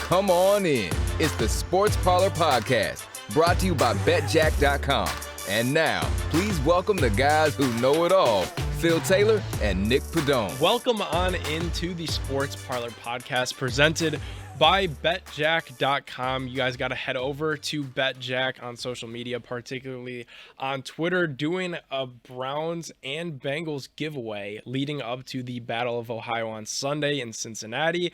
Come on in. It's the Sports Parlor Podcast, brought to you by betJACK.com. And now, please welcome the guys who know it all, Phil Taylor and Nick Pedone. Welcome on into the Sports Parlor Podcast, presented by betJACK.com. You guys got to head over to betJACK on social media, particularly on Twitter, doing a Browns and Bengals giveaway leading up to the Battle of Ohio on Sunday in Cincinnati.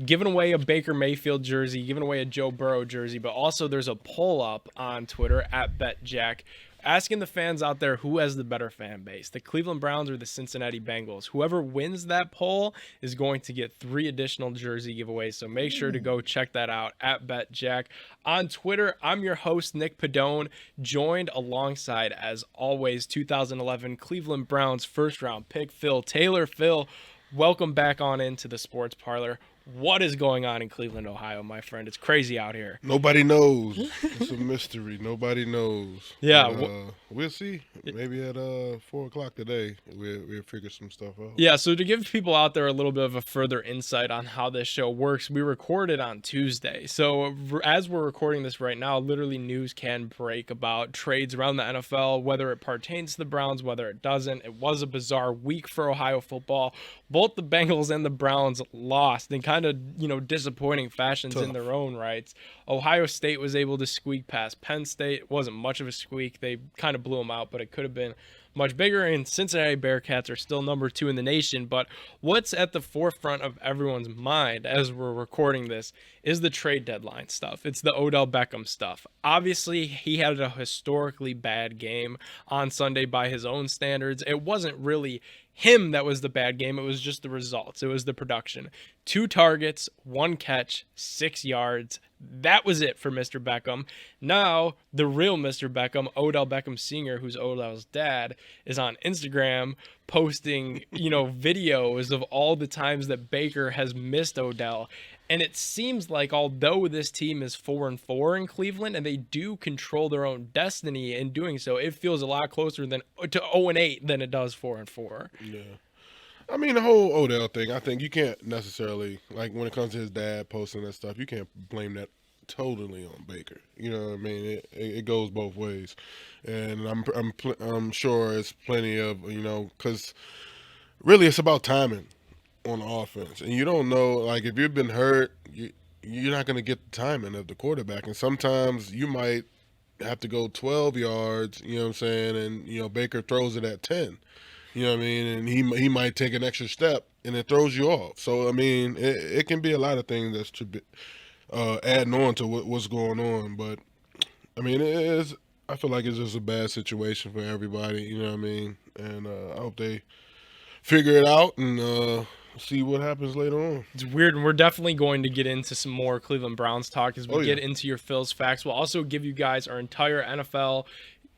Giving away a Baker Mayfield jersey, giving away a Joe Burrow jersey, but also there's a poll up on Twitter at betJACK asking the fans out there who has the better fan base, the Cleveland Browns or the Cincinnati Bengals. Whoever wins that poll is going to get 3 additional jersey giveaways, so make sure to go check that out at betJACK. On Twitter, I'm your host, Nick Pedone, joined alongside, as always, 2011 Cleveland Browns first-round pick Phil Taylor. Phil, welcome back on into the Sports Parlor. What is going on in Cleveland, Ohio, my friend? It's crazy out here. Nobody knows. It's a mystery. Nobody knows. Yeah. We'll see. Maybe at 4 o'clock today, we'll figure some stuff out. Yeah, so to give people out there a little bit of a further insight on how this show works, we recorded on Tuesday. So as we're recording this right now, literally news can break about trades around the NFL, whether it pertains to the Browns, whether it doesn't. It was a bizarre week for Ohio football. Both the Bengals and the Browns lost in kind of, disappointing fashions in their own rights. Ohio State was able to squeak past Penn State. It wasn't much of a squeak. They kind of blew them out, but it could have been much bigger. And Cincinnati Bearcats are still number 2 in the nation. But what's at the forefront of everyone's mind as we're recording this is the trade deadline stuff. It's the Odell Beckham stuff. Obviously, he had a historically bad game on Sunday by his own standards. It wasn't really him that was the bad game. It was just the results. It was the production. 2 targets, 1 catch, 6 yards. That was it for Mr. Beckham. Now, the real Mr. Beckham, Odell Beckham Sr., who's Odell's dad, is on Instagram posting, videos of all the times that Baker has missed Odell. And it seems like although this team is 4-4 in Cleveland and they do control their own destiny in doing so, it feels a lot closer to 0-8 than it does 4-4. Yeah. I mean, the whole Odell thing, I think you can't necessarily, like when it comes to his dad posting that stuff, you can't blame that totally on Baker. You know what I mean? It goes both ways. And I'm sure it's plenty of, because really it's about timing on the offense. And you don't know, like if you've been hurt, you're not going to get the timing of the quarterback. And sometimes you might have to go 12 yards, you know what I'm saying? And, Baker throws it at 10. You know what I mean? And he might take an extra step, and it throws you off. So, I mean, it can be a lot of things that's to be adding on to what's going on. But, I mean, I feel like it's just a bad situation for everybody, you know what I mean? And I hope they figure it out and see what happens later on. It's weird, and we're definitely going to get into some more Cleveland Browns talk as we get into your Phil's facts. We'll also give you guys our entire NFL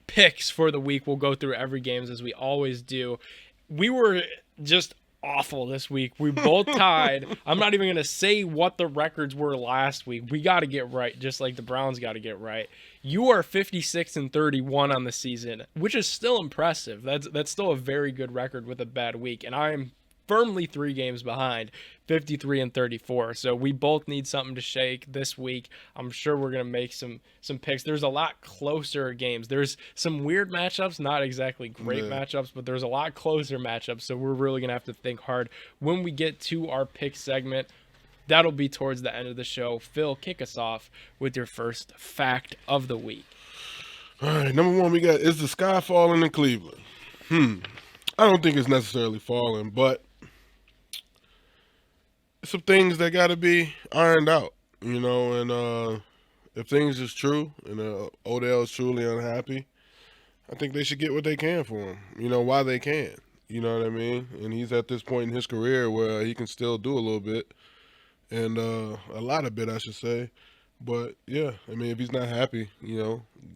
picks for the week. We'll go through every game as we always do. We were just awful this week. We both tied. I'm not even going to say what the records were last week. We got to get right, just like the Browns got to get right. You are 56-31 on the season, which is still impressive. That's still a very good record with a bad week, and I am firmly 3 games behind, 53-34. So we both need something to shake this week. I'm sure we're going to make some picks. There's a lot closer games. There's some weird matchups, not exactly great matchups, but there's a lot closer matchups. So we're really going to have to think hard when we get to our pick segment. That'll be towards the end of the show. Phil, kick us off with your first fact of the week. All right, number 1 we got, is the sky falling in Cleveland? I don't think it's necessarily falling, but some things that got to be ironed out, and if things is true and Odell is truly unhappy, I think they should get what they can for him, while they can, you know what I mean? And he's at this point in his career where he can still do a little bit, and a lot of bit, I should say. But, yeah, I mean, if he's not happy,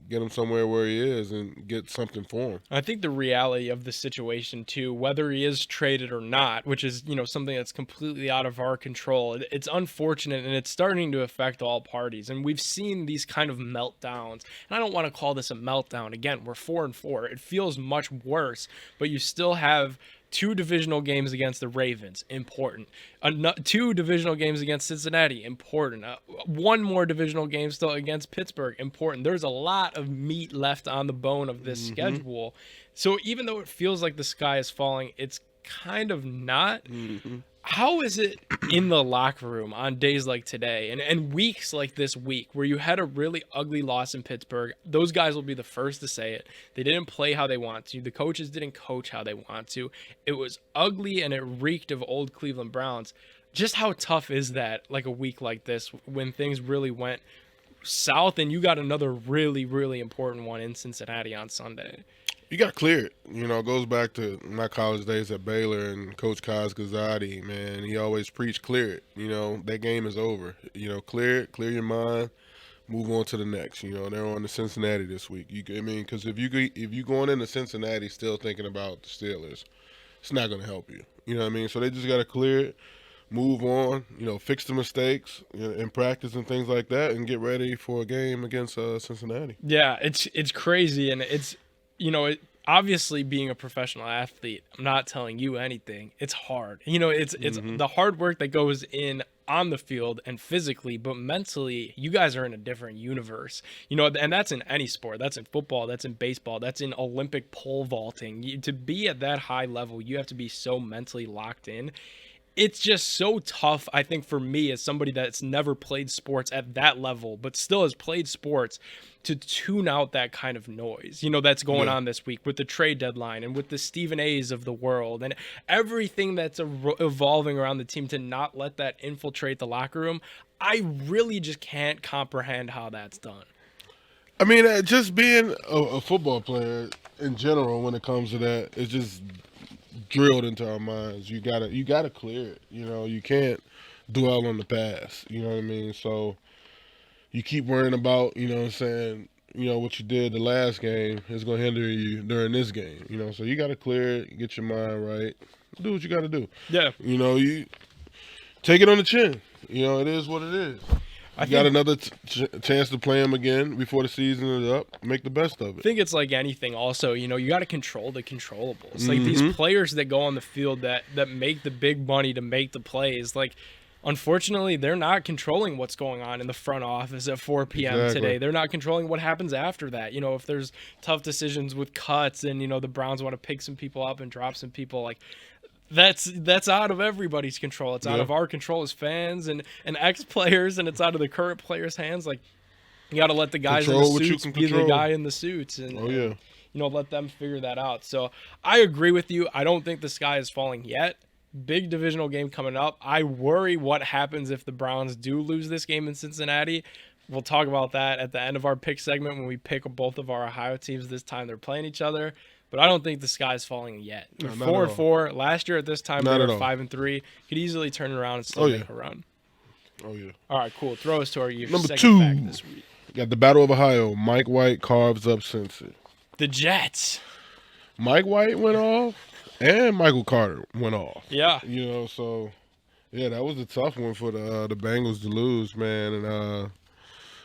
get him somewhere where he is and get something for him. I think the reality of the situation, too, whether he is traded or not, which is, something that's completely out of our control, it's unfortunate, and it's starting to affect all parties. And we've seen these kind of meltdowns. And I don't want to call this a meltdown. Again, we're 4-4. It feels much worse, but you still have 2 divisional games against the Ravens, important. 2 divisional games against Cincinnati, important. 1 more divisional game still against Pittsburgh, important. There's a lot of meat left on the bone of this schedule. So even though it feels like the sky is falling, it's kind of not. How is it in the locker room on days like today and weeks like this week where you had a really ugly loss in Pittsburgh? Those guys will be the first to say it. They didn't play how they want to. The coaches didn't coach how they want to. It was ugly and it reeked of old Cleveland Browns. Just how tough is that, like a week like this, when things really went south and you got another really, really important one in Cincinnati on Sunday? You got to clear it. You know, it goes back to my college days at Baylor and Coach Kaz Gazzotti, man. He always preached clear it. You know, that game is over. You know, clear it, clear your mind, move on to the next. You know, they're on to Cincinnati this week. Because if you going into Cincinnati still thinking about the Steelers, it's not going to help you. You know what I mean? So they just got to clear it, move on, you know, fix the mistakes in practice and things like that, and get ready for a game against Cincinnati. Yeah, it's crazy, and it's, you know, obviously being a professional athlete, I'm not telling you anything. It's hard. You know, it's the hard work that goes in on the field and physically, but mentally, you guys are in a different universe. You know, and that's in any sport. That's in football. That's in baseball. That's in Olympic pole vaulting. To be at that high level, you have to be so mentally locked in. It's just so tough, I think, for me as somebody that's never played sports at that level, but still has played sports, to tune out that kind of noise, you know, that's going on this week with the trade deadline and with the Stephen A's of the world and everything that's evolving around the team, to not let that infiltrate the locker room. I really just can't comprehend how that's done. I mean, just being a football player in general, when it comes to that, it's just drilled into our minds. You gotta clear it. You know, you can't dwell on the past. You know what I mean? So you keep worrying about, you know what I'm saying, you know, what you did the last game is going to hinder you during this game. You know, so you got to clear it, get your mind right, do what you got to do. Yeah. You know, you take it on the chin. You know, it is what it is. You got another chance to play him again before the season is up. Make the best of it. I think it's like anything also, you know, you got to control the controllables. Like these players that go on the field that make the big money to make the plays, like, unfortunately, they're not controlling what's going on in the front office at 4 p.m. today. They're not controlling what happens after that. You know, if there's tough decisions with cuts and, you know, the Browns want to pick some people up and drop some people, like, that's out of everybody's control. It's out of our control as fans and ex-players, and it's out of the current players' hands. Like, you got to let the guys in the suits be the guy in the suits and, you know, let them figure that out. So I agree with you. I don't think the sky is falling yet. Big divisional game coming up. I worry what happens if the Browns do lose this game in Cincinnati. We'll talk about that at the end of our pick segment when we pick both of our Ohio teams this time they're playing each other. But I don't think the sky's falling yet. They're 4-4. Last year at this time they were 5-3. Could easily turn around and still make a run. Oh yeah. All right, cool. Throw us to our number second 2 fact this week. Got the Battle of Ohio. Mike White carves up Cincy. The Jets. Mike White went off. And Michael Carter went off. Yeah. You know, so, yeah, that was a tough one for the Bengals to lose, man. And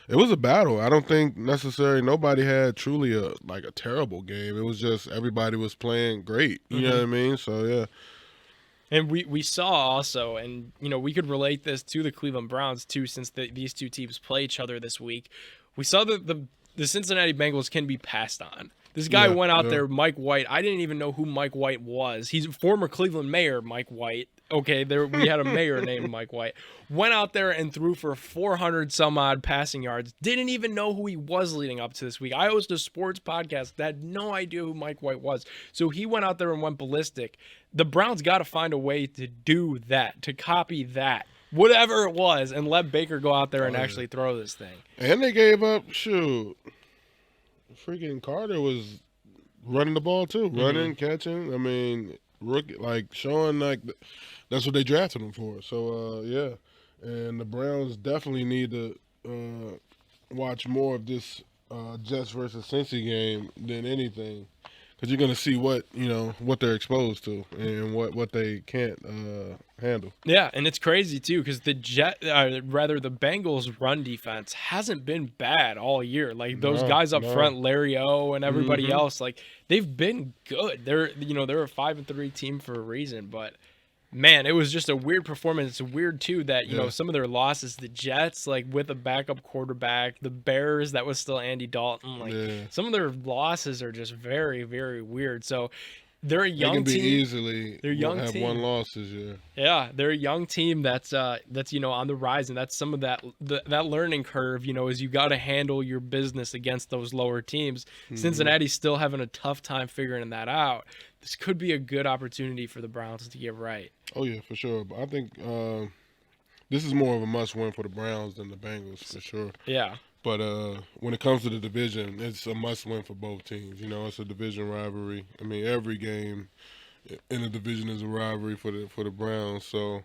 it was a battle. I don't think necessarily nobody had truly a terrible game. It was just everybody was playing great. You know what I mean? So, yeah. And we saw also, and, you know, we could relate this to the Cleveland Browns, too, since these two teams play each other this week. We saw that the Cincinnati Bengals can be passed on. This guy went out there, Mike White. I didn't even know who Mike White was. He's former Cleveland mayor, Mike White. Okay, we had a mayor named Mike White. Went out there and threw for 400 some odd passing yards. Didn't even know who he was leading up to this week. I host a sports podcast that had no idea who Mike White was. So he went out there and went ballistic. The Browns got to find a way to do that, to copy that, whatever it was, and let Baker go out there and actually throw this thing. And they gave up, freaking Carter was running the ball too, running, catching. I mean, rookie, like showing like that's what they drafted him for. So yeah, and the Browns definitely need to watch more of this Jets versus Cincy game than anything, Because you're gonna see what they're exposed to and what they can't handle. Yeah, and it's crazy too because the Bengals' run defense hasn't been bad all year. Like those guys up front, Larry O and everybody else, like they've been good. They're a 5-3 team for a reason, but. Man, it was just a weird performance. It's weird, too, that, some of their losses, the Jets, like, with a backup quarterback, the Bears, that was still Andy Dalton. Like, some of their losses are just very, very weird. So, they're a young team. They're a young team. Have one loss this year. Yeah, they're a young team that's on the rise, and that's some of that learning curve, is you got to handle your business against those lower teams. Cincinnati's still having a tough time figuring that out. This could be a good opportunity for the Browns to get right. Oh, yeah, for sure. But I think this is more of a must-win for the Browns than the Bengals, for sure. Yeah. But when it comes to the division, it's a must-win for both teams. It's a division rivalry. I mean, every game in the division is a rivalry for the Browns. So,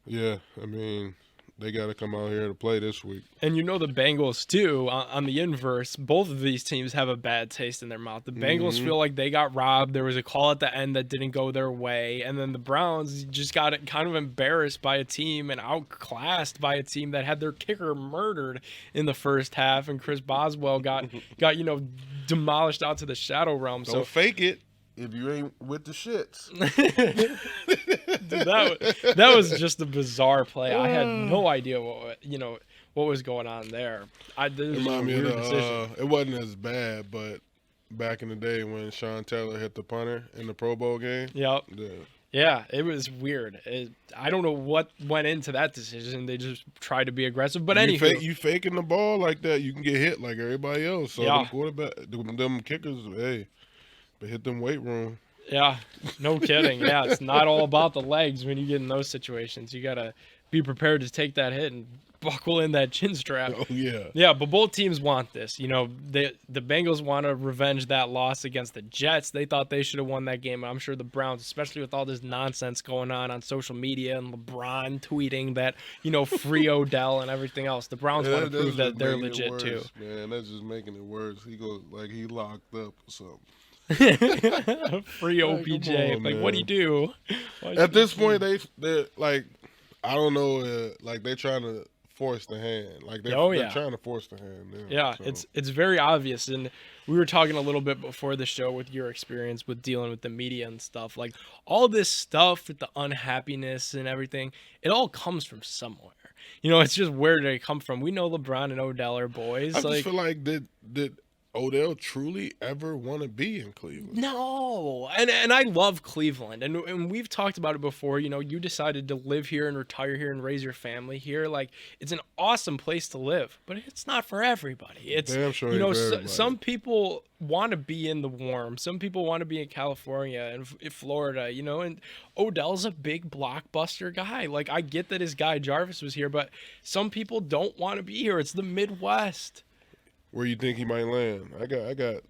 yeah, I mean, they got to come out here to play this week. And the Bengals, too, on the inverse, both of these teams have a bad taste in their mouth. The Bengals feel like they got robbed. There was a call at the end that didn't go their way. And then the Browns just got kind of embarrassed by a team and outclassed by a team that had their kicker murdered in the first half. And Chris Boswell got demolished out to the shadow realm. Don't fake it if you ain't with the shits. Dude, that was just a bizarre play. I had no idea what was going on there. It wasn't as bad, but back in the day when Sean Taylor hit the punter in the Pro Bowl game. Yep. Yeah, it was weird. I don't know what went into that decision. They just tried to be aggressive. But anyway, you faking the ball like that, you can get hit like everybody else. So them kickers, hey, but hit them weight room. Yeah, no kidding. Yeah, it's not all about the legs when you get in those situations. You got to be prepared to take that hit and buckle in that chin strap. Oh, yeah. Yeah, but both teams want this. The Bengals want to revenge that loss against the Jets. They thought they should have won that game. I'm sure the Browns, especially with all this nonsense going on social media and LeBron tweeting that, free Odell and everything else. The Browns want to prove that they're legit, too. Man, that's just making it worse. He goes like he locked up or something. Free OBJ. What do you do? At this point, they're like, I don't know, like they're trying to force the hand. Like they're trying to force the hand. Yeah, so. It's very obvious. And we were talking a little bit before the show with your experience with dealing with the media and stuff. Like all this stuff with the unhappiness and everything, it all comes from somewhere. It's just where did it come from? We know LeBron and Odell are boys. I just feel like did Odell truly ever want to be in Cleveland? No. And I love Cleveland. And we've talked about it before. You decided to live here and retire here and raise your family here. Like, it's an awesome place to live, but it's not for everybody. It's, damn sure for everybody. Some people want to be in the warm. Some people want to be in California and in Florida, and Odell's a big blockbuster guy. Like, I get that his guy Jarvis was here, but some people don't want to be here. It's the Midwest. Where you think he might land? I got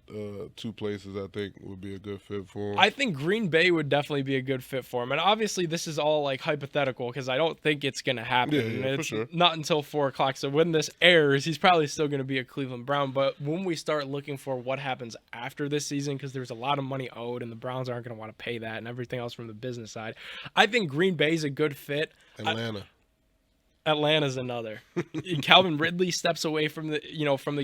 two places I think would be a good fit for him. I think Green Bay would definitely be a good fit for him. And obviously this is all like hypothetical because I don't think it's going to happen. Yeah, it's for sure. Not until 4 o'clock. So when this airs, he's probably still going to be a Cleveland Brown. But when we start looking for what happens after this season, because there's a lot of money owed and the Browns aren't going to want to pay that and everything else from the business side, I think Green Bay's a good fit. Atlanta's another. Calvin Ridley steps away from the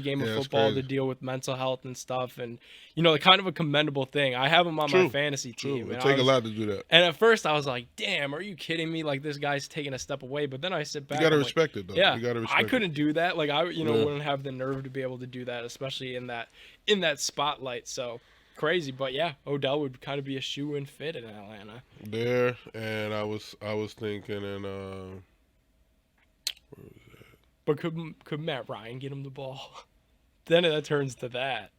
game of football to deal with mental health and stuff, and kind of a commendable thing. I have him on my fantasy team. It takes a lot to do that. And at first I was like, "Damn, are you kidding me? Like this guy's taking a step away." But then I sit back. You gotta respect it, though. Yeah, you gotta respect I couldn't do that. Like I, wouldn't have the nerve to be able to do that, especially in that spotlight. So. Crazy, but yeah, Odell would kind of be a shoe-in fit in Atlanta. There, and I was thinking in where was that? But could Matt Ryan get him the ball? Then that turns to that.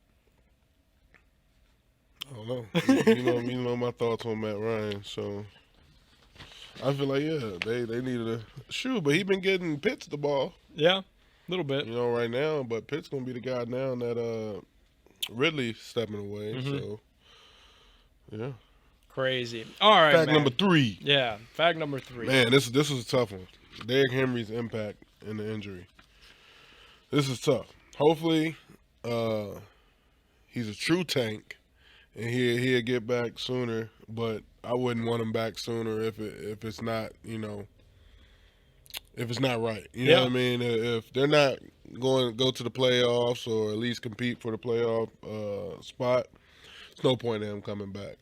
I don't know. you know my thoughts on Matt Ryan, so I feel like they needed a shoe, but he been getting Pitts the ball. Yeah, a little bit. Right now, but Pitts gonna be the guy now that Ridley stepping away. Mm-hmm. So yeah. Crazy. All right. Fact number 3. Yeah, fact number 3. Man, this was a tough one. Derrick Henry's impact in the injury. This is tough. Hopefully, he's a true tank and he'll get back sooner. But I wouldn't want him back sooner if it's not, if it's not right. You know what I mean? If they're not going to go to the playoffs or at least compete for the playoff spot, there's no point in him coming back.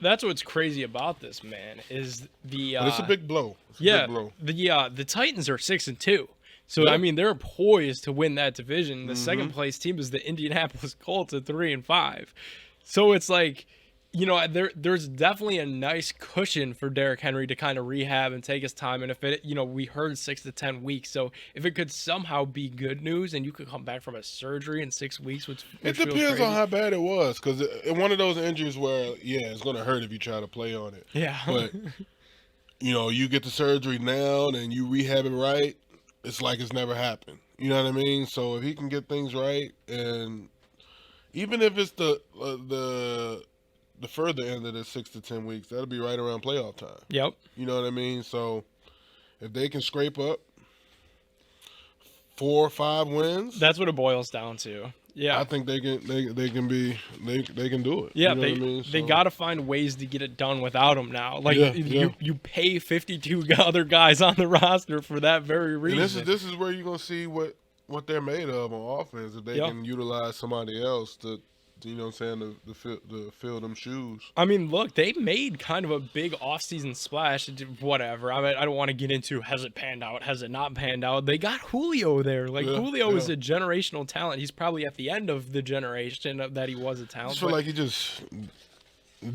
That's what's crazy about this, man, is the but it's a big blow. Big blow. The Titans are 6-2. So I mean, they're poised to win that division. The second place team is the Indianapolis Colts at 3-5. So it's like, there's definitely a nice cushion for Derrick Henry to kind of rehab and take his time. And if it, we heard 6 to 10 weeks. So if it could somehow be good news and you could come back from a surgery in 6 weeks, which it depends on how bad it was. Because in one of those injuries where, it's going to hurt if you try to play on it. Yeah. But, you get the surgery now and you rehab it right, it's like it's never happened. You know what I mean? So if he can get things right, and even if it's the further end of the 6 to 10 weeks, that'll be right around playoff time. Yep. You know what I mean? So if they can scrape up 4 or 5 wins, that's what it boils down to. Yeah, I think they can do it. Yeah, you know what I mean? They got to find ways to get it done without him now. Like you pay 52 other guys on the roster for that very reason. And this is where you're gonna see what they're made of on offense if they can utilize somebody else to fill them shoes. I mean, look, they made kind of a big offseason splash. Whatever. I mean, I don't want to get into has it panned out, has it not panned out. They got Julio there. Julio is a generational talent. He's probably at the end of the generation that he was a talent. I feel like he just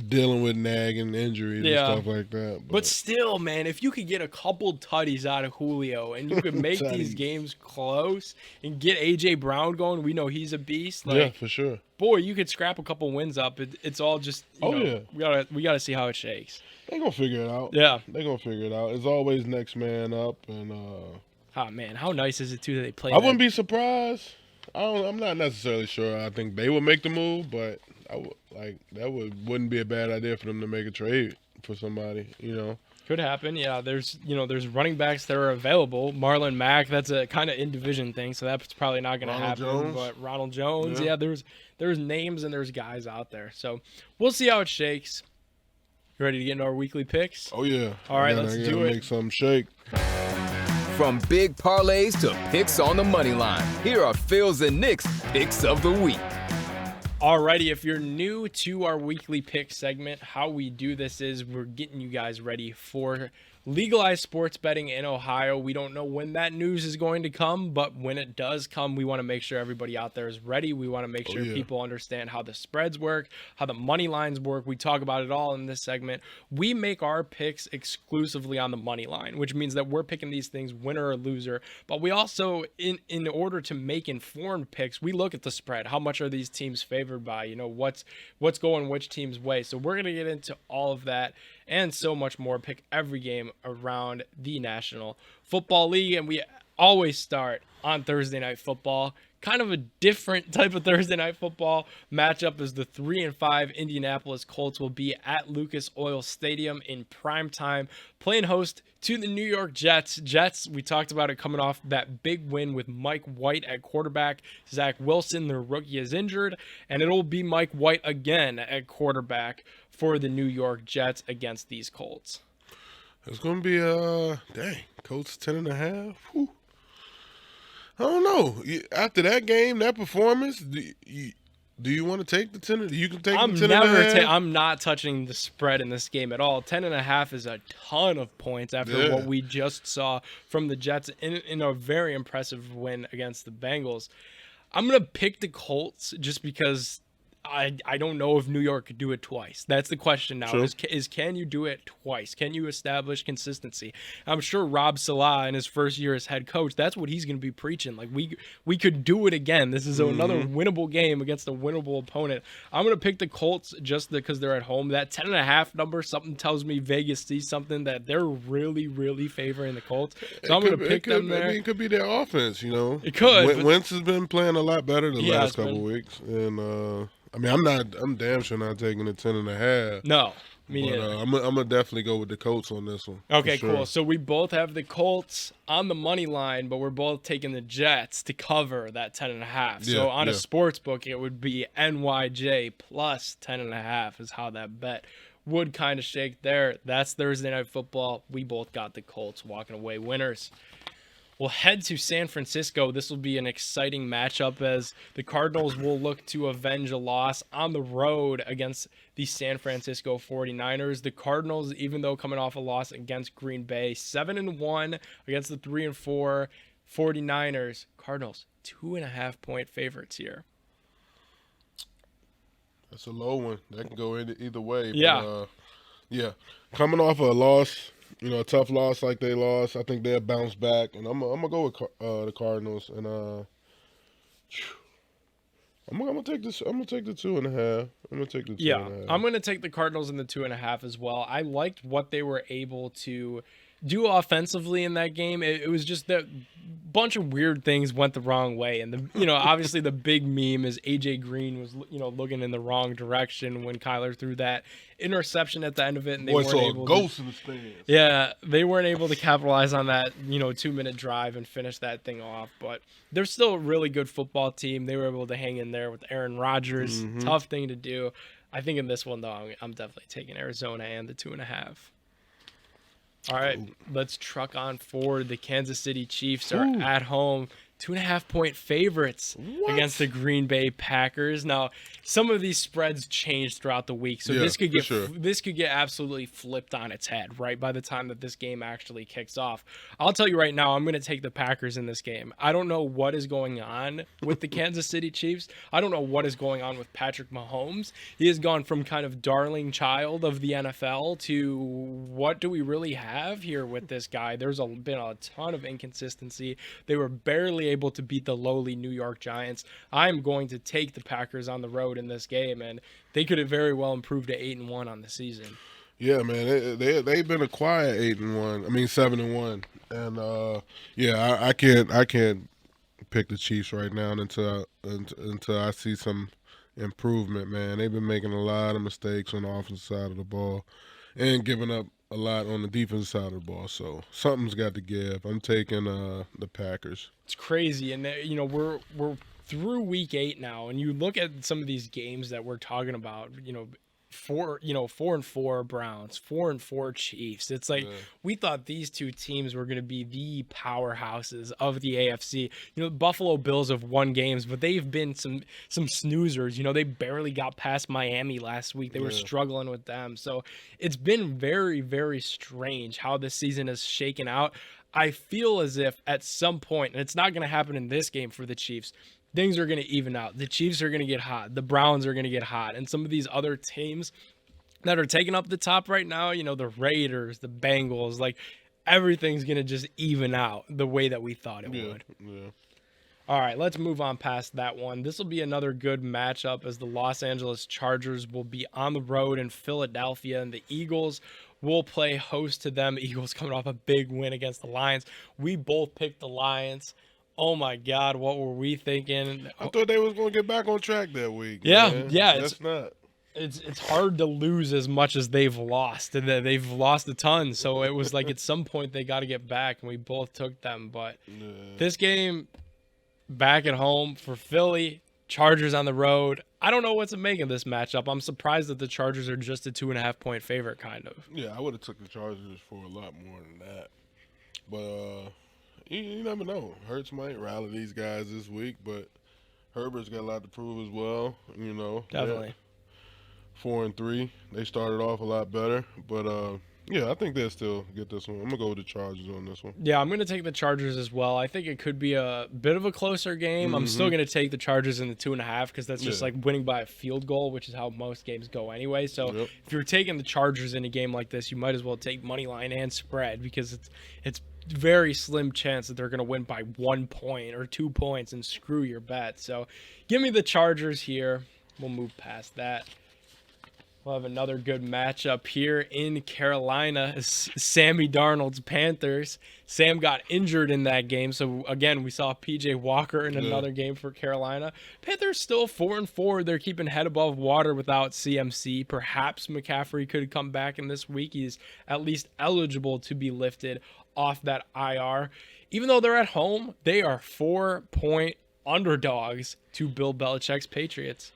dealing with nagging injuries and stuff like that. But still, man, if you could get a couple tutties out of Julio and you could make these games close and get A.J. Brown going, we know he's a beast. Yeah, for sure. Boy, you could scrap a couple wins up. It's all just, we gotta see how it shakes. They're going to figure it out. Yeah. They're going to figure it out. It's always next man up. And oh, man, how nice is it, too, that they play I wouldn't be surprised. I'm not necessarily sure I think they would make the move, but wouldn't be a bad idea for them to make a trade for somebody, Could happen, yeah. There's running backs that are available. Marlon Mack, that's a kind of in-division thing, so that's probably not going to happen. Jones. But Ronald Jones, there's names and there's guys out there. So we'll see how it shakes. You ready to get into our weekly picks? Oh, yeah. All right, let's do it. Make something shake. From big parlays to picks on the money line, here are Phil's and Nick's picks of the week. Alrighty, if you're new to our weekly pick segment, how we do this is we're getting you guys ready for legalized sports betting in Ohio. We don't know when that news is going to come, but when it does come, we want to make sure everybody out there is ready. We want to make sure people understand how the spreads work, how the money lines work. We talk about it all in this segment. We make our picks exclusively on the money line, which means that we're picking these things winner or loser. But we also, in order to make informed picks, we look at the spread. How much are these teams favored by? What's going which team's way? So we're going to get into all of that and so much more. Pick every game around the National Football League, and we always start on Thursday Night Football. Kind of a different type of Thursday Night Football matchup, as the 3-5 Indianapolis Colts will be at Lucas Oil Stadium in prime time, playing host to the New York Jets. We talked about it coming off that big win with Mike White at quarterback. Zach Wilson, their rookie, is injured, and it'll be Mike White again at quarterback for the New York Jets against these Colts. It's going to be, Colts 10.5. Whew. I don't know. After that game, that performance, do you want to take the 10? You can take the 10.5. I'm not touching the spread in this game at all. 10.5 is a ton of points after what we just saw from the Jets in a very impressive win against the Bengals. I'm going to pick the Colts just because I don't know if New York could do it twice. That's the question now. Sure. Is can you do it twice? Can you establish consistency? I'm sure Rob Salah in his first year as head coach, that's what he's going to be preaching. Like we could do it again. This is another winnable game against a winnable opponent. I'm going to pick the Colts just because they're at home. That 10.5 number, something tells me Vegas sees something that they're really, really favoring the Colts. So I'm going to pick them there. It could be their offense, It could. Wentz has been playing a lot better the last couple of weeks, and I'm damn sure not taking the 10.5. No. Me But neither. I'm gonna definitely go with the Colts on this one. for Okay, sure. cool. So we both have the Colts on the money line, but we're both taking the Jets to cover that 10.5. So Yeah, on a yeah. sports book, it would be NYJ plus 10.5 is how that bet would kind of shake there. That's Thursday Night Football. We both got the Colts walking away winners. We'll head to San Francisco. This will be an exciting matchup as the Cardinals will look to avenge a loss on the road against the San Francisco 49ers. The Cardinals, even though coming off a loss against Green Bay, 7-1 against the 3-4 49ers. Cardinals, 2.5-point favorites here. That's a low one. That can go either way. Yeah. But, yeah. Coming off a loss, a tough loss like they lost, I think they'll bounce back. And I'm gonna go with the Cardinals. And I'm gonna take this. I'm gonna take the 2.5. I'm gonna take the 2.5. Yeah, I'm going to take the Cardinals in the 2.5 as well. I liked what they were able to do offensively in that game. It was just that bunch of weird things went the wrong way. And, obviously the big meme is AJ Green was, looking in the wrong direction when Kyler threw that interception at the end of it. And they weren't able ghost in the stands. Yeah, they weren't able to capitalize on that, 2-minute drive and finish that thing off. But they're still a really good football team. They were able to hang in there with Aaron Rodgers. Mm-hmm. Tough thing to do. I think in this one, though, I'm definitely taking Arizona and the 2.5. All right, let's truck on forward. The Kansas City Chiefs are at home, 2.5-point favorites against the Green Bay Packers. Now, some of these spreads change throughout the week, so this could get absolutely flipped on its head right by the time that this game actually kicks off. I'll tell you right now, I'm going to take the Packers in this game. I don't know what is going on with the Kansas City Chiefs. I don't know what is going on with Patrick Mahomes. He has gone from kind of darling child of the NFL to what do we really have here with this guy? There's been a ton of inconsistency. They were barely able to beat the lowly New York Giants. I'm going to take the Packers on the road in this game, and they could have very well improved to 8-1 on the season. Yeah, man, they've been a quiet 8-1. I mean 7-1, and I can't pick the Chiefs right now until I see some improvement. Man, they've been making a lot of mistakes on the offensive side of the ball, and giving up a lot on the defensive side of the ball. So something's got to give. I'm taking the Packers. It's crazy, and we're through week 8 now, and you look at some of these games that we're talking about. 4-4 Browns, 4-4 Chiefs. It's like we thought these two teams were going to be the powerhouses of the AFC. Buffalo Bills have won games, but they've been some snoozers. They barely got past Miami last week. They were struggling with them. So it's been very, very strange how this season has shaken out. I feel as if at some point, and it's not going to happen in this game for the Chiefs, things are going to even out. The Chiefs are going to get hot. The Browns are going to get hot. And some of these other teams that are taking up the top right now, the Raiders, the Bengals, like everything's going to just even out the way that we thought it would. Yeah. All right, let's move on past that one. This will be another good matchup as the Los Angeles Chargers will be on the road in Philadelphia, and the Eagles will play host to them. Eagles coming off a big win against the Lions. We both picked the Lions. Oh my God, what were we thinking? I thought they was going to get back on track that week. Yeah, man. yeah. That's not. It's hard to lose as much as they've lost, and they've lost a ton. So it was like at some point they got to get back, and we both took them. But this game, back at home for Philly, Chargers on the road. I don't know what to make of this matchup. I'm surprised that the Chargers are just a 2.5-point favorite, kind of. Yeah, I would have took the Chargers for a lot more than that. But you never know. Hurts might rally these guys this week, but Herbert's got a lot to prove as well. Definitely. 4-3. They started off a lot better, but I think they'll still get this one. I'm gonna go with the Chargers on this one. Yeah, I'm gonna take the Chargers as well. I think it could be a bit of a closer game. I'm still gonna take the Chargers in the 2.5 because that's just like winning by a field goal, which is how most games go anyway. So if you're taking the Chargers in a game like this, you might as well take money line and spread because it's very slim chance that they're going to win by 1 point or 2 points and screw your bet. So give me the Chargers here. We'll move past that. We'll have another good matchup here in Carolina. Sammy Darnold's Panthers. Sam got injured in that game, so again we saw PJ Walker in another game for Carolina. Panthers still 4-4. They're keeping head above water without CMC. Perhaps McCaffrey could come back in this week. He's at least eligible to be lifted off that IR. Even though they're at home, they are 4-point underdogs to Bill Belichick's Patriots.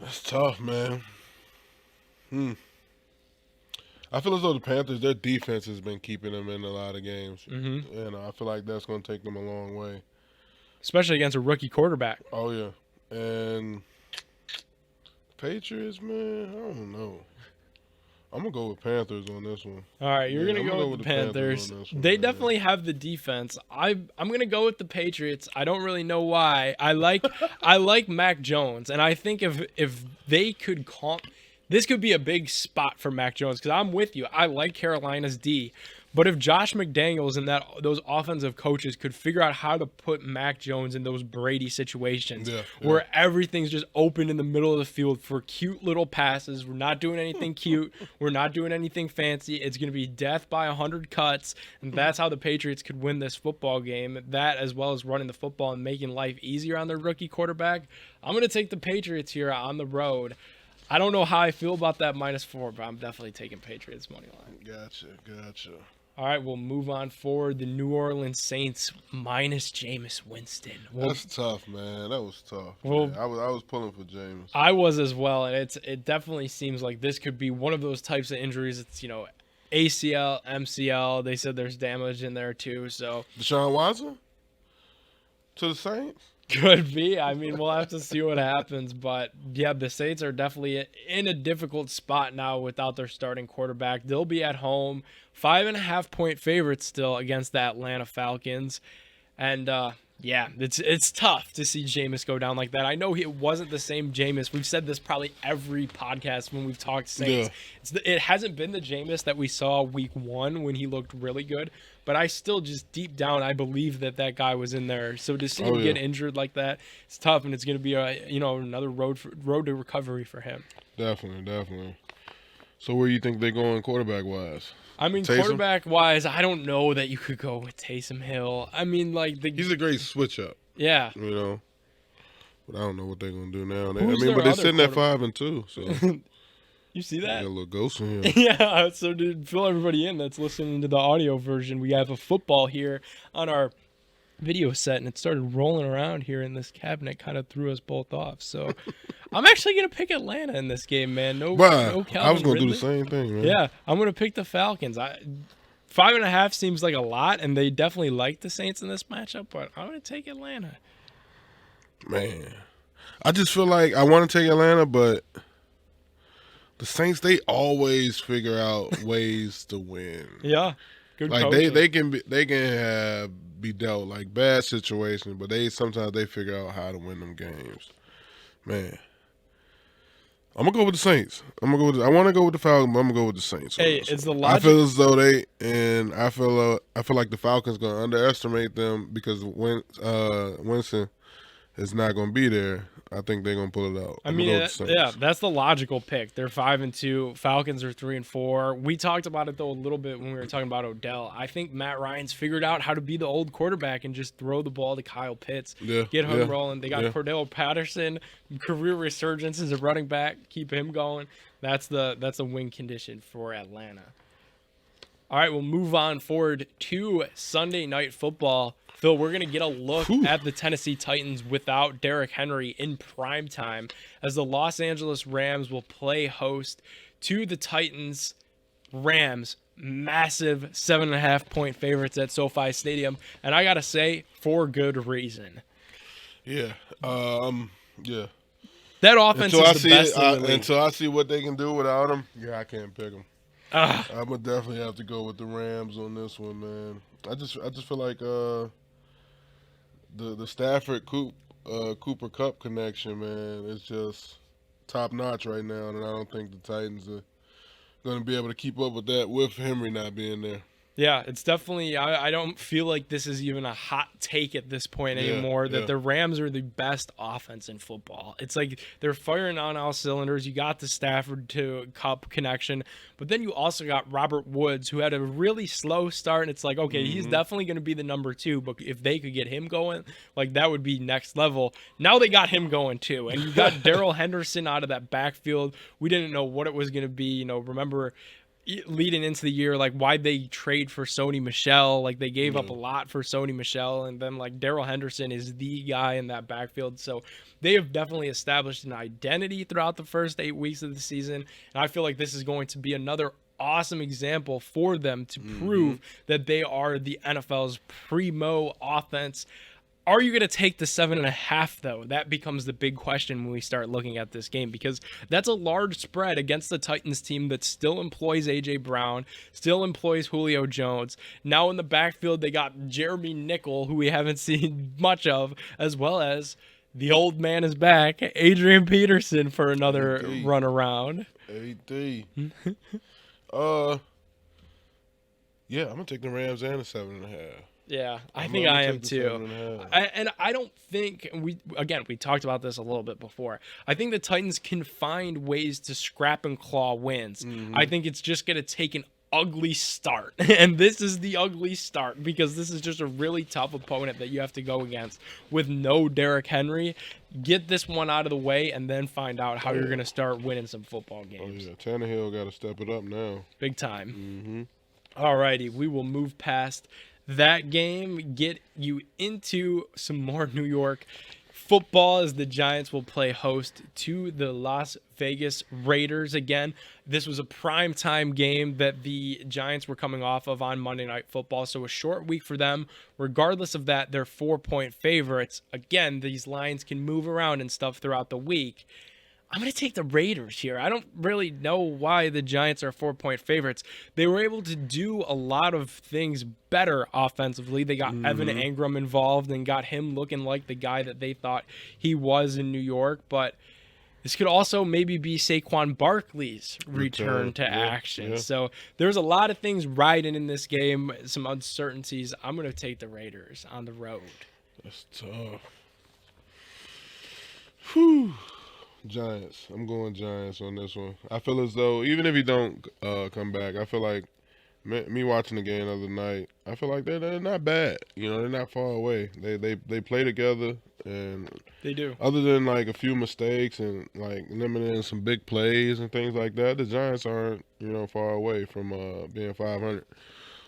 That's tough, man. I feel as though the Panthers, their defense has been keeping them in a lot of games. Mm-hmm. And I feel like that's going to take them a long way. Especially against a rookie quarterback. Oh, yeah. And Patriots, man, I don't know. I'm going to go with Panthers on this one. All right, you're going to go with the Panthers. They definitely have the defense. I'm going to go with the Patriots. I don't really know why. I like Mac Jones, and I think if they could this could be a big spot for Mac Jones, because I'm with you. I like Carolina's D. But if Josh McDaniels and those offensive coaches could figure out how to put Mac Jones in those Brady situations where everything's just open in the middle of the field for cute little passes, we're not doing anything cute, we're not doing anything fancy, it's going to be death by 100 cuts, and that's how the Patriots could win this football game. That, as well as running the football and making life easier on their rookie quarterback. I'm going to take the Patriots here on the road. I don't know how I feel about that -4, but I'm definitely taking Patriots money line. Gotcha. All right, we'll move on forward. The New Orleans Saints minus Jameis Winston. That's tough, man. That was tough. Well, I was pulling for Jameis. I was as well, and it definitely seems like this could be one of those types of injuries. It's, ACL, MCL. They said there's damage in there too. So Deshaun Watson to the Saints. Could be. I mean, we'll have to see what happens. But, yeah, the Saints are definitely in a difficult spot now without their starting quarterback. They'll be at home. 5.5-point favorites still against the Atlanta Falcons. And, yeah, it's tough to see Jameis go down like that. I know it wasn't the same Jameis. We've said this probably every podcast when we've talked Saints. Yeah. It hasn't been the Jameis that we saw week 1 when he looked really good. But I still just deep down, I believe that guy was in there. So to see him get injured like that, it's tough, and it's going to be another road to recovery for him. Definitely. So where do you think they're going quarterback-wise? I mean, quarterback-wise, I don't know that you could go with Taysom Hill. I mean, he's a great switch-up. Yeah. But I don't know what they're going to do now. But they're sitting at 5-2, so... You see that? Got a little ghost in here. Yeah, so to fill everybody in that's listening to the audio version, we have a football here on our video set, and it started rolling around here in this cabinet, kind of threw us both off. So I'm actually going to pick Atlanta in this game, man. No Calvin I was going to Ridley. do the same thing, man. Yeah, I'm going to pick the Falcons. 5.5 seems like a lot, and they definitely like the Saints in this matchup, but I'm going to take Atlanta. Man, I just feel like I want to take Atlanta, but the Saints, they always figure out ways to win. Yeah, good. Like they can be dealt like bad situations, but sometimes they figure out how to win them games. Man, I'm gonna go with the Saints. I want to go with the Falcons, but I'm gonna go with the Saints. Hey, it's the logic. I feel as though I feel like the Falcons gonna underestimate them because Winston is not gonna be there. I think they're gonna pull it out. I mean, that's the logical pick. They're 5-2. Falcons are 3-4. We talked about it though a little bit when we were talking about Odell. I think Matt Ryan's figured out how to be the old quarterback and just throw the ball to Kyle Pitts. Get him rolling. They got Cordell Patterson, career resurgence as a running back. Keep him going. That's a win condition for Atlanta. All right, we'll move on forward to Sunday Night Football. Phil, we're going to get a look at the Tennessee Titans without Derrick Henry in prime time as the Los Angeles Rams will play host to the Titans. Rams, massive 7.5-point favorites at SoFi Stadium. And I got to say, for good reason. Yeah. Yeah. That offense is the best in the league. Until I see what they can do without him, I can't pick them. I'm going to definitely have to go with the Rams on this one, man. I just feel like the Stafford Cooper Kupp connection, man, is just top notch right now, and I don't think the Titans are going to be able to keep up with that with Henry not being there. Yeah, it's definitely. I don't feel like this is even a hot take at this point anymore. That the Rams are the best offense in football. It's like they're firing on all cylinders. You got the Stafford to Cup connection, but then you also got Robert Woods, who had a really slow start. And it's like, okay, he's definitely going to be the number 2, but if they could get him going, like that would be next level. Now they got him going too, and you got Darrell Henderson out of that backfield. We didn't know what it was going to be. Remember, leading into the year, like why'd they trade for Sony Michel? Like they gave up a lot for Sony Michel, and then like Darrell Henderson is the guy in that backfield. So they have definitely established an identity throughout the first 8 weeks of the season, and I feel like this is going to be another awesome example for them to prove that they are the NFL's primo offense. Are you going to take the 7.5, though? That becomes the big question when we start looking at this game, because that's a large spread against the Titans team that still employs A.J. Brown, still employs Julio Jones. Now in the backfield, they got Jeremy Nickel, who we haven't seen much of, as well as the old man is back, Adrian Peterson, for another run around. AD. Yeah, I'm going to take the Rams and the 7.5. Yeah, I think I am too. And I don't think we talked about this a little bit before. I think the Titans can find ways to scrap and claw wins. I think it's just going to take an ugly start. And this is the ugly start, because this is just a really tough opponent that you have to go against with no Derrick Henry. Get this one out of the way and then find out how you're going to start winning some football games. Oh, yeah. Tannehill got to step it up now. Big time. All righty, we will move past that game, get you into some more New York football as the Giants will play host to the Las Vegas Raiders again. This was a primetime game that the Giants were coming off of on Monday Night Football, so a short week for them. Regardless of that, they're 4-point favorites. Again, these lines can move around and stuff throughout the week. I'm going to take the Raiders here. I don't really know why the Giants are 4-point favorites. They were able to do a lot of things better offensively. They got Evan Engram involved and got him looking like the guy that they thought he was in New York. But this could also maybe be Saquon Barkley's return to action. Yeah. So there's a lot of things riding in this game, some uncertainties. I'm going to take the Raiders on the road. That's tough. Whew. Giants. I'm going Giants on this one. I feel as though even if he don't come back, I feel like me watching the game the other night, I feel like they're not bad. They're not far away. They play together, and they do. Other than like a few mistakes and like limiting some big plays and things like that, the Giants aren't far away from being 500.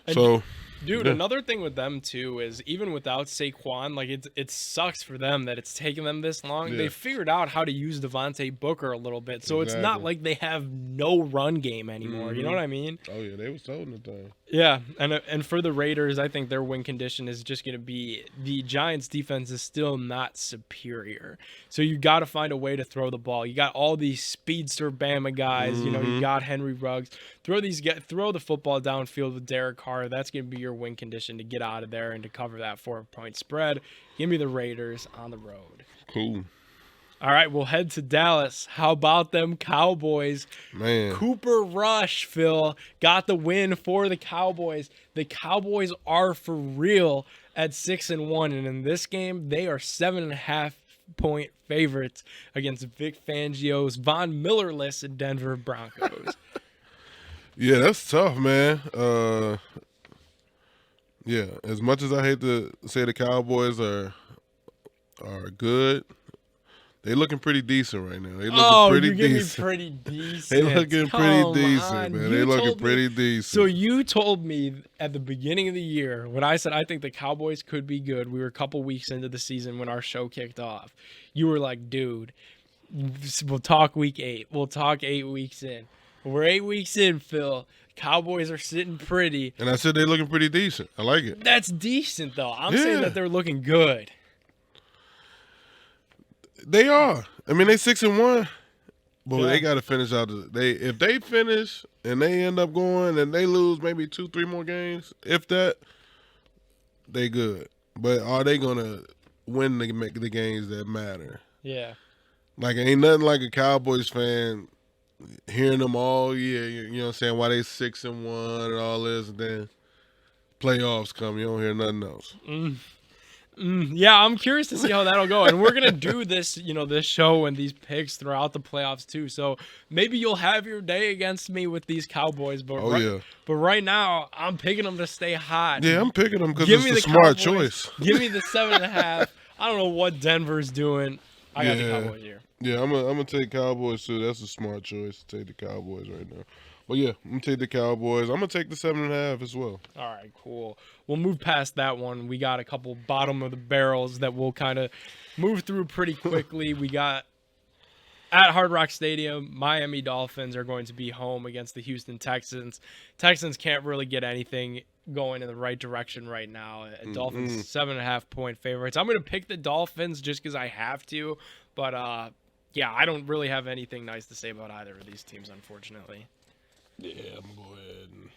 And so. Dude, another thing with them, too, is even without Saquon, like it sucks for them that it's taken them this long. Yeah. They figured out how to use Devontae Booker a little bit, so It's not like they have no run game anymore. You know what I mean? Oh, yeah, they was holding the thing. Yeah, and for the Raiders, I think their win condition is just going to be the Giants' defense is still not superior. So you got to find a way to throw the ball. You got all these speedster Bama guys. You got Henry Ruggs. Throw the football downfield with Derek Carr. That's going to be your win condition to get out of there and to cover that 4-point spread. Give me the Raiders on the road. Cool. All right, we'll head to Dallas. How about them Cowboys? Man. Cooper Rush, Phil, got the win for the Cowboys. The Cowboys are for real at 6-1, and in this game, they are 7.5-point favorites against Vic Fangio's Von Miller-less Denver Broncos. Yeah, that's tough, man. Yeah, as much as I hate to say the Cowboys are good, they looking pretty decent right now. They looking pretty decent. Pretty decent. They looking pretty decent, man. They looking pretty decent. So you told me at the beginning of the year when I said I think the Cowboys could be good. We were a couple weeks into the season when our show kicked off. You were like, dude, we'll talk week 8. We'll talk 8 weeks in. We're 8 weeks in, Phil. Cowboys are sitting pretty. And I said they're looking pretty decent. I like it. That's decent, though. I'm saying that they're looking good. They are. I mean, they 6-1, but they got to finish out. If they finish and they end up going and they lose maybe 2-3 more games, if that, they good. But are they gonna win the games that matter? Yeah. Like ain't nothing like a Cowboys fan hearing them all year. You know what I'm saying? Why they 6-1 and all this, and then playoffs come, you don't hear nothing else. Yeah, I'm curious to see how that'll go. And we're going to do this, this show and these picks throughout the playoffs too. So maybe you'll have your day against me with these Cowboys. But But right now, I'm picking them to stay hot. Yeah, I'm picking them because it's the smart choice. Give me the 7.5. I don't know what Denver's doing. I got the Cowboys here. Yeah, I'm gonna take Cowboys too. That's a smart choice to take the Cowboys right now. But yeah, I'm gonna take the Cowboys. I'm gonna take the 7.5 as well. All right, cool. We'll move past that one. We got a couple bottom of the barrels that we'll kind of move through pretty quickly. We got at Hard Rock Stadium, Miami Dolphins are going to be home against the Houston Texans. Texans can't really get anything going in the right direction right now. Dolphins 7.5 point favorites. I'm going to pick the Dolphins just because I have to. But, yeah, I don't really have anything nice to say about either of these teams, unfortunately. Yeah, I'm going to go ahead and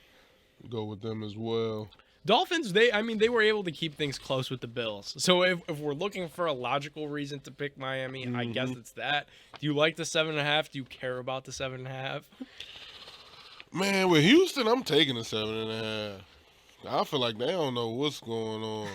go with them as well. Dolphins, they were able to keep things close with the Bills. So if we're looking for a logical reason to pick Miami, I guess it's that. Do you like the 7.5? Do you care about the 7.5? Man, with Houston, I'm taking the 7.5. I feel like they don't know what's going on.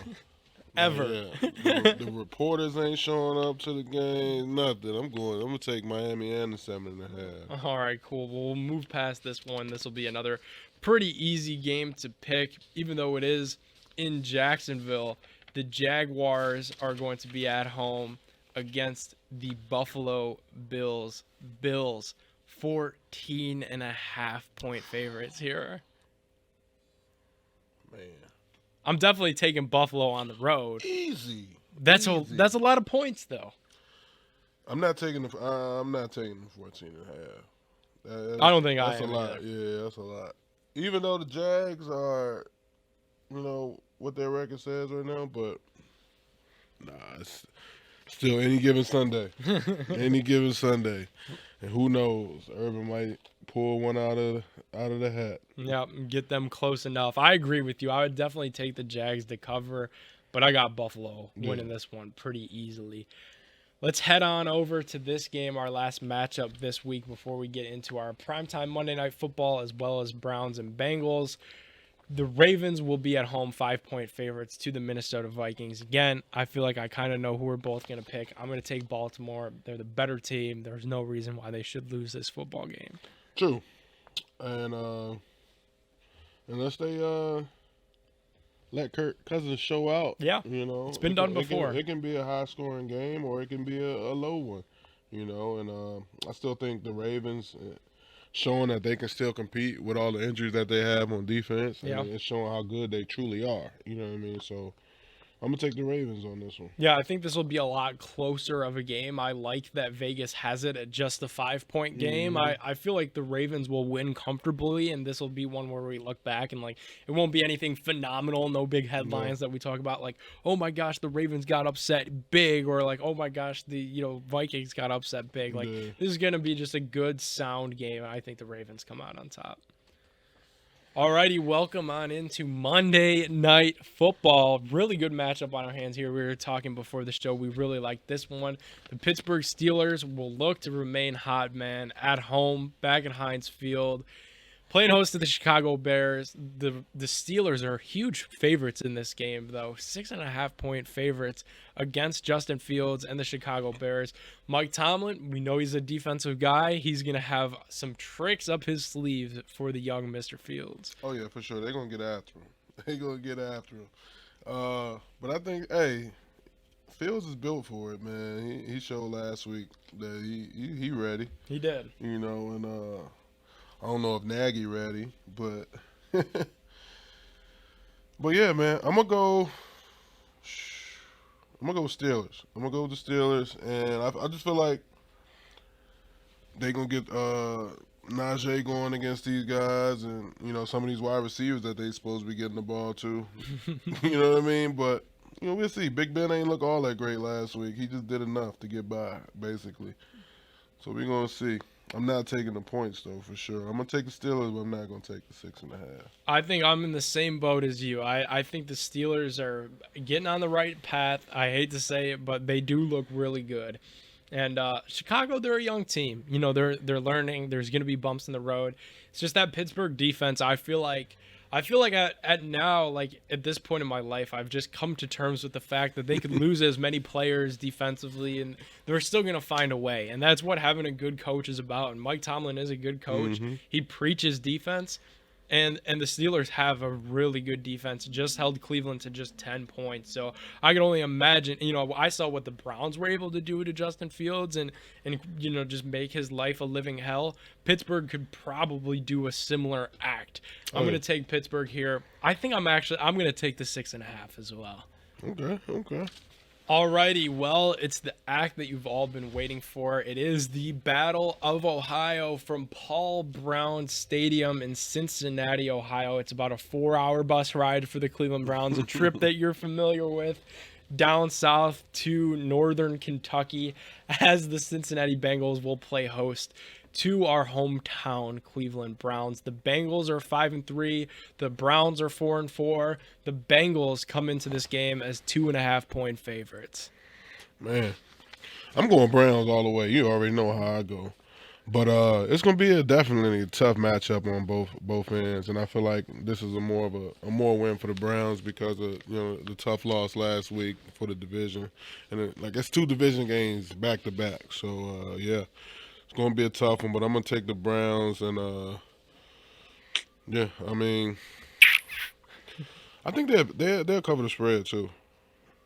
Ever. Yeah. The reporters ain't showing up to the game, nothing. I'm going to take Miami and the 7.5. All right, cool. Well, we'll move past this one. This will be another pretty easy game to pick, even though it is in Jacksonville. The Jaguars are going to be at home against the Buffalo Bills. Bills, 14.5 point favorites here. Man. I'm definitely taking Buffalo on the road. Easy. That's a lot of points, though. I'm not taking the 14.5. I don't think that's I am. That's a lot. Either. Yeah, that's a lot. Even though the Jags are, what their record says right now, but it's still any given Sunday. Any given Sunday. And who knows? Urban might pull one out of the hat. Yeah, get them close enough. I agree with you. I would definitely take the Jags to cover, but I got Buffalo winning this one pretty easily. Let's head on over to this game, our last matchup this week before we get into our primetime Monday Night Football as well as Browns and Bengals. The Ravens will be at home 5-point favorites to the Minnesota Vikings. Again, I feel like I kind of know who we're both going to pick. I'm going to take Baltimore. They're the better team. There's no reason why they should lose this football game. True. And unless they let Kirk Cousins show out. Yeah, it's been done before. It can be a high-scoring game or it can be a low one, And I still think the Ravens showing that they can still compete with all the injuries that they have on defense. Yeah. And it's showing how good they truly are. You know what I mean? So I'm going to take the Ravens on this one. Yeah, I think this will be a lot closer of a game. I like that Vegas has it at just a 5-point game. I feel like the Ravens will win comfortably, and this will be one where we look back and, it won't be anything phenomenal, no big headlines that we talk about, oh, my gosh, the Ravens got upset big, or, oh, my gosh, the Vikings got upset big. This is going to be just a good, sound game, and I think the Ravens come out on top. Alrighty, welcome on into Monday Night Football. Really good matchup on our hands here. We were talking before the show. We really like this one. The Pittsburgh Steelers will look to remain hot, man, at home, back at Heinz Field. Playing host to the Chicago Bears. The Steelers are huge favorites in this game, though. 6.5-point favorites against Justin Fields and the Chicago Bears. Mike Tomlin, we know he's a defensive guy. He's going to have some tricks up his sleeve for the young Mr. Fields. Oh, yeah, for sure. They're going to get after him. But I think, Fields is built for it, man. He showed last week that he ready. He did. And I don't know if Nagy ready, but yeah, man, I'm gonna go with Steelers. I'm gonna go with the Steelers, and I just feel like they gonna get Najee going against these guys, and some of these wide receivers that they supposed to be getting the ball to. You know what I mean? But we'll see. Big Ben ain't look all that great last week. He just did enough to get by, basically. So we're gonna see. I'm not taking the points, though, for sure. I'm going to take the Steelers, but I'm not going to take the 6.5. I think I'm in the same boat as you. I think the Steelers are getting on the right path. I hate to say it, but they do look really good. And Chicago, they're a young team. They're learning. There's going to be bumps in the road. It's just that Pittsburgh defense, I feel like I feel like at now, like at this point in my life, I've just come to terms with the fact that they could lose as many players defensively, and they're still going to find a way. And that's what having a good coach is about. And Mike Tomlin is a good coach. He preaches defense. And the Steelers have a really good defense. Just held Cleveland to just 10 points. So I can only imagine, I saw what the Browns were able to do to Justin Fields and just make his life a living hell. Pittsburgh could probably do a similar act. I'm going to take Pittsburgh here. I think I'm going to take the 6.5 as well. Okay. Alrighty, well, it's the act that you've all been waiting for. It is the Battle of Ohio from Paul Brown Stadium in Cincinnati, Ohio. It's about a 4-hour bus ride for the Cleveland Browns, a trip that you're familiar with, down south to northern Kentucky, as the Cincinnati Bengals will play host to our hometown Cleveland Browns. The Bengals are 5-3. The Browns are 4-4. The Bengals come into this game as 2.5-point favorites. Man, I'm going Browns all the way. You already know how I go. But it's gonna be definitely a tough matchup on both ends, and I feel like this is a more win for the Browns because of the tough loss last week for the division, and it's 2 division games back to back. So yeah. It's going to be a tough one, but I'm going to take the Browns, and I think they'll cover the spread too.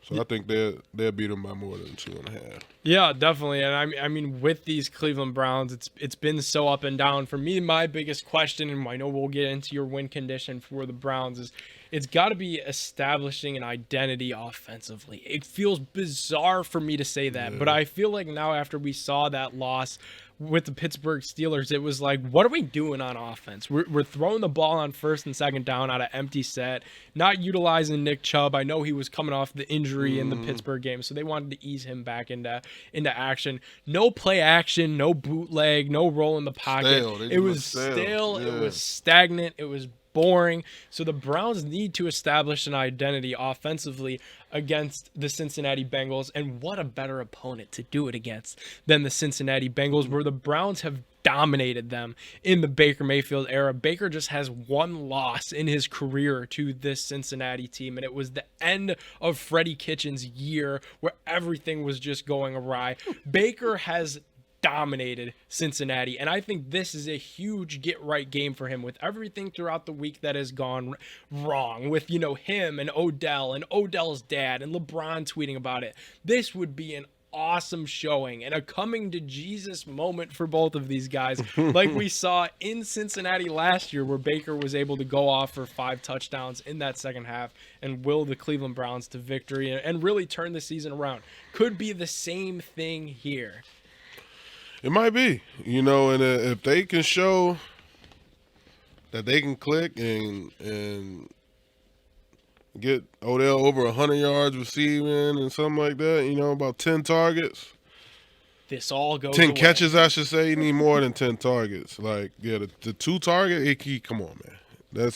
So I think they'll beat them by more than 2.5. Yeah, definitely. And I mean, with these Cleveland Browns, it's been so up and down. For me, my biggest question, and I know we'll get into your win condition for the Browns, is it's got to be establishing an identity offensively. It feels bizarre for me to say that, but I feel like now after we saw that loss with the Pittsburgh Steelers, it was like, what are we doing on offense? We're throwing the ball on first and second down out of empty set, not utilizing Nick Chubb. I know he was coming off the injury in the Pittsburgh game, so they wanted to ease him back into action. No play action, no bootleg, no roll in the pocket. It was stale. Yeah. It was stagnant. It was boring. So the Browns need to establish an identity offensively against the Cincinnati Bengals, and what a better opponent to do it against than the Cincinnati Bengals, where the Browns have dominated them in the Baker Mayfield era. Baker just has 1 loss in his career to this Cincinnati team, and it was the end of Freddie Kitchens' year where everything was just going awry. Baker has dominated Cincinnati, and I think this is a huge get-right game for him with everything throughout the week that has gone wrong with, him and Odell and Odell's dad and LeBron tweeting about it. This would be an awesome showing and a coming to Jesus moment for both of these guys, like we saw in Cincinnati last year, where Baker was able to go off for 5 touchdowns in that second half and will the Cleveland Browns to victory and really turn the season around. Could be the same thing here. It might be, and if they can show that they can click and get Odell over 100 yards receiving and something like that, about 10 targets. This all goes 10 away. catches, I should say. You need more than 10 targets. Like, yeah, the 2 target, come on, man.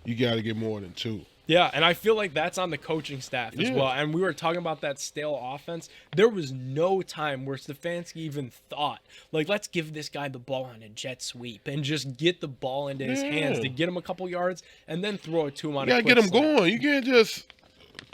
You got to get more than 2. Yeah, and I feel like that's on the coaching staff as well. And we were talking about that stale offense. There was no time where Stefanski even thought, let's give this guy the ball on a jet sweep and just get the ball into his hands to get him a couple yards and then throw it to him on a quick You got to get him going. You can't just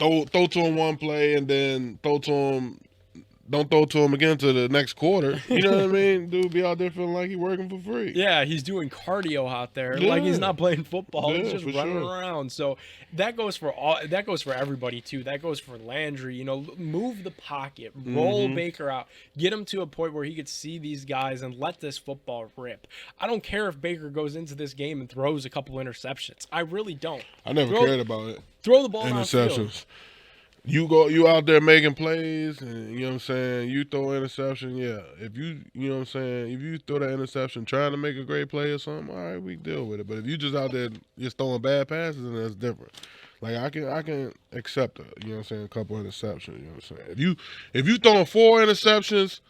throw to him one play and then don't throw to him again to the next quarter. You know what I mean? Dude be out there feeling like he's working for free. Yeah, he's doing cardio out there. Like he's not playing football. He's just running around. So that goes for everybody too. That goes for Landry. Move the pocket, roll Baker out, get him to a point where he could see these guys and let this football rip. I don't care if Baker goes into this game and throws a couple interceptions. I really don't. I never cared about it. Throw the ball interceptions. You out there making plays, and you know what I'm saying, you throw an interception, if you know what I'm saying, if you throw that interception trying to make a great play or something, all right, we deal with it. But if you just out there just throwing bad passes, then that's different. Like I can accept it, you know what I'm saying, a couple interceptions, you know what I'm saying. If you throwing 4 interceptions,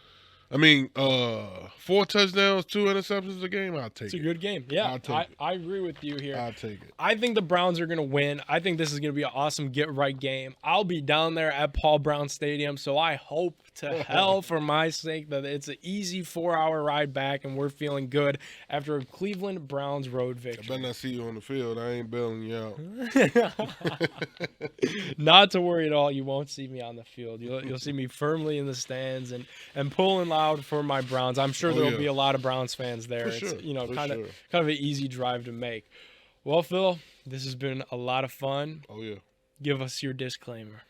I mean, 4 touchdowns, 2 interceptions a game. I'll take it. It's a good game. Yeah, I agree with you here. I'll take it. I think the Browns are going to win. I think this is going to be an awesome get-right game. I'll be down there at Paul Brown Stadium, so I hope to hell for my sake that it's an easy 4-hour ride back and we're feeling good after a Cleveland Browns road victory. I better not see you on the field. I ain't bailing you out. Not to worry at all. You won't see me on the field. You'll see me firmly in the stands and pulling loud for my Browns. I'm sure there'll be a lot of Browns fans there. For sure. It's kind of an easy drive to make. Well, Phil, this has been a lot of fun. Oh yeah. Give us your disclaimer.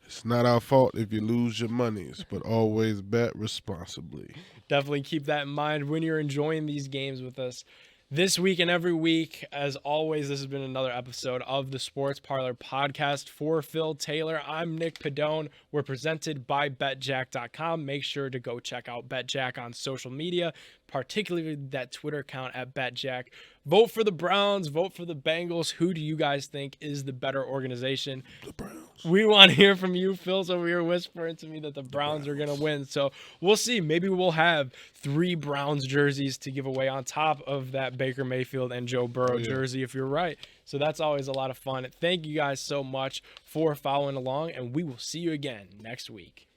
It's not our fault if you lose your monies, but always bet responsibly. Definitely keep that in mind when you're enjoying these games with us. This week and every week, as always, this has been another episode of the Sports Parlor Podcast. For Phil Taylor, I'm Nick Pedone. We're presented by betJACK.com. Make sure to go check out betJACK on social media, particularly that Twitter account at betJACK. Vote for the Browns. Vote for the Bengals. Who do you guys think is the better organization? The Browns. We want to hear from you. Phil's over here whispering to me that the Browns are going to win. So we'll see. Maybe we'll have 3 Browns jerseys to give away on top of that Baker Mayfield and Joe Burrow jersey if you're right. So that's always a lot of fun. Thank you guys so much for following along, and we will see you again next week.